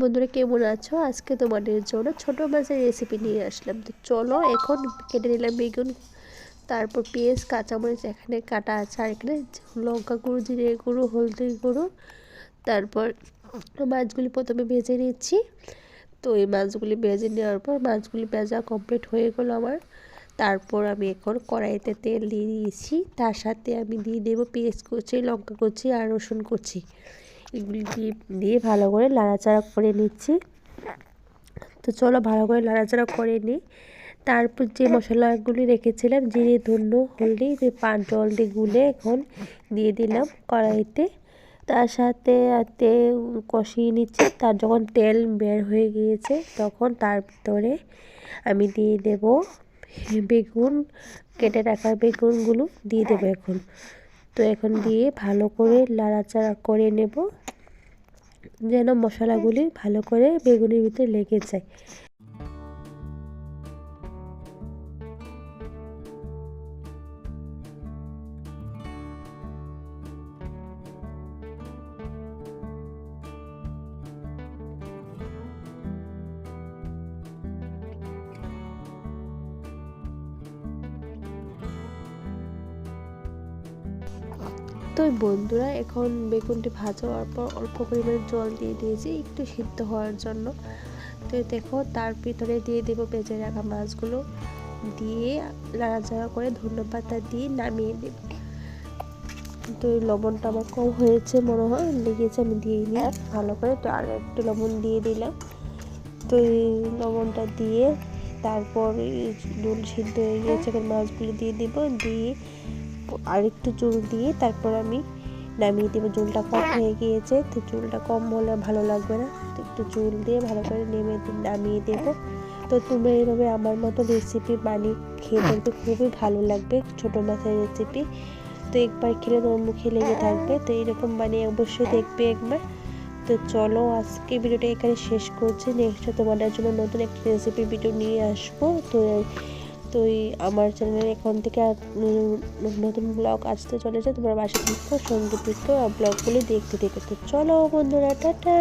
বন্ধুরা কেমন আছো? আজকে তোমাদের জন্য ছোট মাছের রেসিপি নিয়ে আসলাম। তো চলো এখন কেটে নিলাম বেগুন, তারপর পেঁয়াজ, কাঁচামরিচ এখানে কাটা আছে, আর এখানে লঙ্কা গুঁড়ো, জিরে গুঁড়ো, হলদি গুঁড়ো। তারপর মাছগুলি প্রথমে ভেজে নিচ্ছি। তো এই মাছগুলি ভেজে নেওয়ার পর মাছগুলি ভাজা কমপ্লিট হয়ে গেলো আমার। তারপর আমি এখন কড়াইতে তেল দিয়ে দিয়েছি, তার সাথে আমি দিয়ে দেবো পেঁয়াজ কুচি, লঙ্কা কুচি আর রসুন কুচি। এগুলি দিয়ে ভালো করে নাড়াচাড়া করে নিচ্ছি। তো চলো ভালো করে নাড়াচাড়া করে নিই। তারপর যে মশলাগুলি রেখেছিলাম, জিরে, ধনে, হলদি, জল দিয়ে গুলে এখন দিয়ে দিলাম কড়াইতে। তার সাথে কষিয়ে নিচ্ছি। তার যখন তেল বের হয়ে গিয়েছে তখন তার ভিতরে আমি দিয়ে দেব বেগুন, কেটে রাখা বেগুনগুলো দিয়ে দেবো এখন। তো এখন দিয়ে ভালো করে নাড়াচাড়া করে নেব, যেন মশলাগুলি ভালো করে বেগুনের ভিতরে লেগে যায়। তো বন্ধুরা এখন বেগুনটি ভাজা হওয়ার পর অল্প পরিমাণে জল দিয়ে দিয়েছি একটু সিদ্ধ হওয়ার জন্য। তো দেখো তার ভিতরে দিয়ে দেবো ভেজে রাখা মাছগুলো, দিয়ে নাড়াচাড়া করে ধনেপাতা দিয়ে নামিয়ে দেব। তো এই লবণটা আমার কম হয়েছে মনে হয়, লেগেছে, আমি দিয়ে নিই ভালো করে। তো আর একটু লবণ দিয়ে দিলাম। তো এই লবণটা দিয়ে তারপর ঝোল সিদ্ধ হয়ে গিয়েছে, এখন মাছগুলো দিয়ে দেব, দিয়ে আরেকটু জল দিয়ে তারপর আমি নামিয়ে দেবো। ঝোলটা কম হয়ে গিয়েছে, তো ঝোলটা কম হলে ভালো লাগবে না, তো একটু ঝোল দিয়ে ভালো করে নামিয়ে দেবো। তো তুমি এইভাবে আমার মতো রেসিপি বানিয়ে খেয়ে দেখবে, খুবই ভালো লাগবে ছোটো মাছের রেসিপি। তো একবার খেলে তোমার মুখে লেগে থাকবে। তো এরকম বানিয়ে অবশ্যই দেখবে একবার। তো চলো আজকে ভিডিওটা এখানে শেষ করছি। নেক্সট তোমাদের জন্য নতুন একটা রেসিপি ভিডিও নিয়ে আসবো। তো আমার চ্যানেলে এখন থেকে নতুন ব্লগ আসতে চলেছে, তোমরা বাসা থাকো, সঙ্গে থাকো আর ব্লগগুলি দেখতে থাকো। তো চলো বন্ধুরা, টাটা।